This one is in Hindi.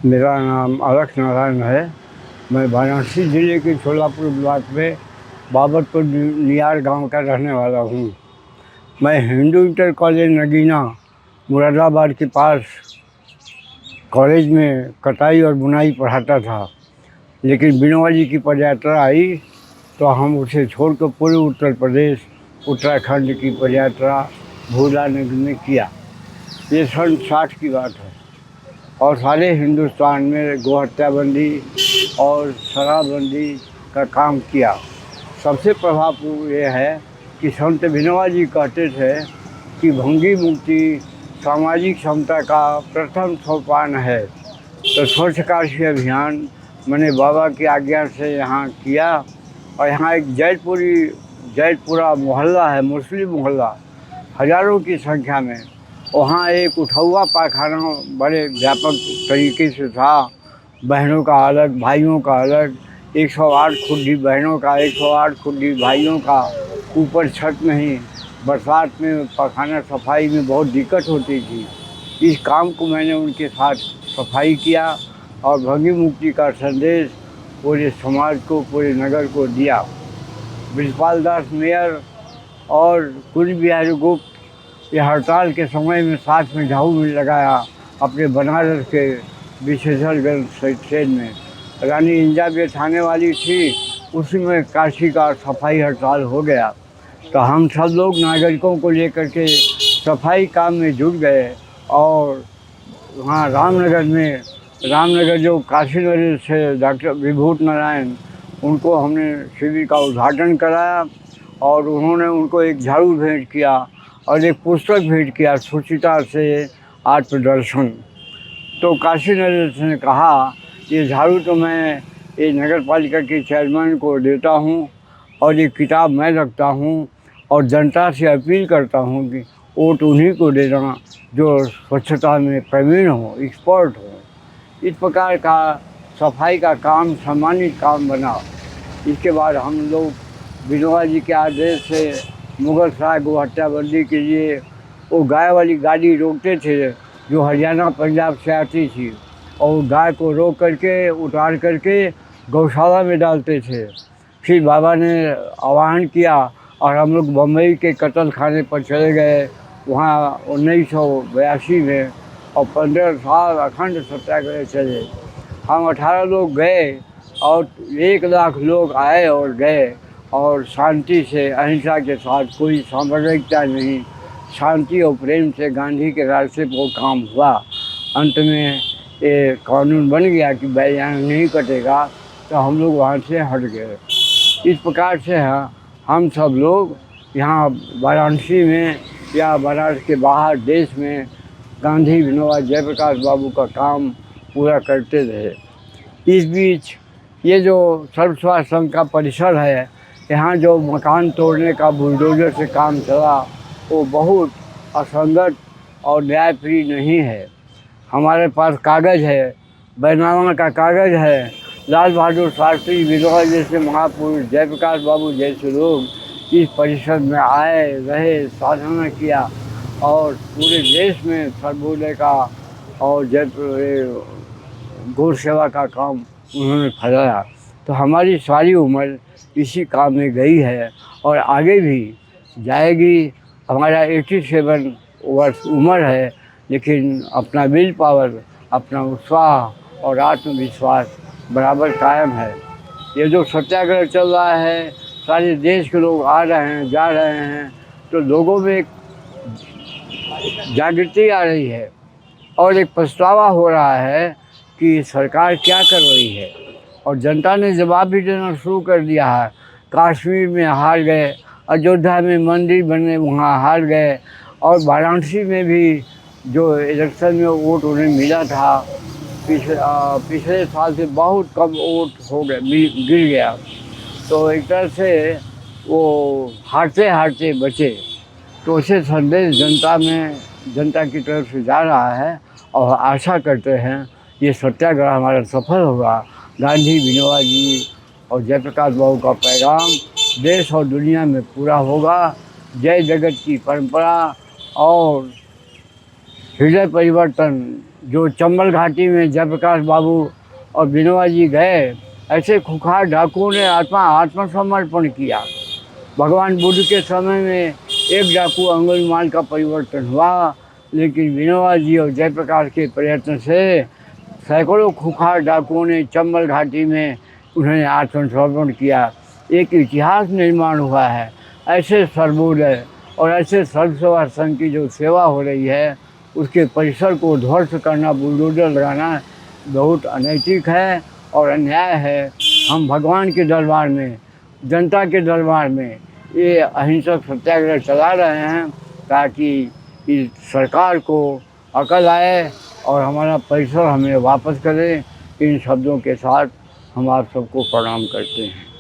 मेरा नाम अलख नारायण है। मैं वाराणसी ज़िले के छोलापुर ब्लॉक में बाबतपुर नियार गांव का रहने वाला हूं। मैं हिंदू इंटर कॉलेज नगीना मुरादाबाद के पास कॉलेज में कटाई और बुनाई पढ़ाता था, लेकिन बिनवा जी की पदयात्रा आई तो हम उसे छोड़कर पूरे उत्तर प्रदेश उत्तराखंड की पदयात्रा भूला नगर में किया। ये सन 60 की बात है और सारे हिंदुस्तान में गोहत्याबंदी और शराबबंदी का काम किया। सबसे प्रभावपूर्ण ये है कि संत विनोबा जी कहते थे कि भंगी मुक्ति सामाजिक समता का प्रथम सोपान है। तो स्वच्छ काशी अभियान मैंने बाबा की आज्ञा से यहाँ किया और यहाँ एक जैतपुरा मोहल्ला है, मुस्लिम मोहल्ला, हज़ारों की संख्या में। वहाँ एक उठौआ पाखाना बड़े व्यापक तरीके से था। बहनों का अलग, भाइयों का अलग, 108 खुड्डी बहनों का, 108 खुड्डी भाइयों का। ऊपर छत नहीं, बरसात में पाखाना सफाई में बहुत दिक्कत होती थी। इस काम को मैंने उनके साथ सफाई किया और भंगी मुक्ति का संदेश पूरे समाज को, पूरे नगर को दिया। ब्रिजपाल दास मेयर और कुल बिहारी गुप्त ये हड़ताल के समय में साथ में झाड़ू भी लगाया अपने बनारस के विशेषगंज ट्रेन में। रानी इंदिरा थाने वाली थी, उसी में काशी का सफाई हड़ताल हो गया। तो हम सब लोग नागरिकों को लेकर के सफाई काम में जुट गए और वहाँ रामनगर जो काशी नगर से डॉक्टर विभूति नारायण, उनको हमने शिविर का उद्घाटन कराया और उन्होंने उनको एक झाड़ू भेंट किया और एक पुस्तक भेंट किया, सुचिता से आत्मदर्शन। तो काशी नगर ने कहा ये झाड़ू तो मैं ये नगर पालिका के चेयरमैन को देता हूँ और ये किताब मैं रखता हूँ और जनता से अपील करता हूँ कि वोट उन्हीं को देना जो स्वच्छता में प्रवीण हो, एक्सपर्ट हो। इस प्रकार का सफाई का काम सम्मानित काम बना। इसके बाद हम लोग विनोबा जी के आदेश से मुगल शाह गोहत्याबंदी के लिए वो गाय वाली गाड़ी रोकते थे जो हरियाणा पंजाब से आती थी, और गाय को रोक करके उतार करके गौशाला में डालते थे। फिर बाबा ने आह्वान किया और हम लोग बम्बई के कत्ल खाने पर चले गए वहाँ 1982 में, और 15 साल अखंड सत्याग्रह चले। हम 18 लोग गए और 1 लाख लोग आए और गए, और शांति से, अहिंसा के साथ, कोई साम्प्रदायिकता नहीं, शांति और प्रेम से गांधी के रास्ते पर वो काम हुआ। अंत में ये कानून बन गया कि बयान नहीं कटेगा, तो हम लोग वहाँ से हट गए। इस प्रकार से हम सब लोग यहाँ वाराणसी में या बनारस के बाहर देश में गांधी विनोबा जयप्रकाश बाबू का काम पूरा करते रहे। इस बीच ये जो सर्व स्वास्थ्य संघ का परिसर है, यहाँ जो मकान तोड़ने का बुलडोजर से काम चला, वो बहुत असंगत और न्यायप्रिय नहीं है। हमारे पास कागज़ है, बैनामा का कागज़ है। लाल बहादुर शास्त्री, विनोबा जैसे महापुरुष, जयप्रकाश बाबू जैसे लोग इस परिषद में आए, रहे, साधना किया और पूरे देश में सर्वोदय का और गौ सेवा का काम उन्होंने फैलाया। तो हमारी सारी उम्र इसी काम में गई है और आगे भी जाएगी। हमारा 87 वर्ष उम्र है, लेकिन अपना विल पावर, अपना उत्साह और आत्मविश्वास बराबर कायम है। ये जो सत्याग्रह चल रहा है, सारे देश के लोग आ रहे हैं, जा रहे हैं, तो लोगों में एक जागृति आ रही है और एक पछतावा हो रहा है कि सरकार क्या कर रही है, और जनता ने जवाब भी देना शुरू कर दिया है। कश्मीर में हार गए, अयोध्या में मंदिर बने वहाँ हार गए, और वाराणसी में भी जो इलेक्शन में वोट उन्हें मिला था पिछले साल से बहुत कम वोट हो गए, गिर गया। तो एक तरह से वो हारते हारते बचे। तो उसे संदेश जनता की तरफ से जा रहा है और आशा करते हैं ये सत्याग्रह हमारा सफल होगा। गांधी, विनोबा जी और जयप्रकाश बाबू का पैगाम देश और दुनिया में पूरा होगा। जय जगत की परंपरा और हृदय परिवर्तन जो चंबल घाटी में जयप्रकाश बाबू और बिनोबा जी गए, ऐसे खूंखार डाकुओं ने आत्मसमर्पण किया। भगवान बुद्ध के समय में एक डाकू अंगुलीमाल का परिवर्तन हुआ, लेकिन विनोबा जी और जयप्रकाश के प्रयत्न से सैकड़ों खूंखार डाकुओं ने चंबल घाटी में उन्हें आत्मसमर्पण किया। एक इतिहास निर्माण हुआ है। ऐसे सर्वोदय और ऐसे सर्व सेवा संघ की जो सेवा हो रही है, उसके परिसर को ध्वस्त करना, बुलडोजर लगाना बहुत अनैतिक है और अन्याय है। हम भगवान के दरबार में, जनता के दरबार में ये अहिंसक सत्याग्रह चला रहे हैं ताकि इस सरकार को अकल आए और हमारा परिसर हमें वापस करे। इन शब्दों के साथ हम आप सबको प्रणाम करते हैं।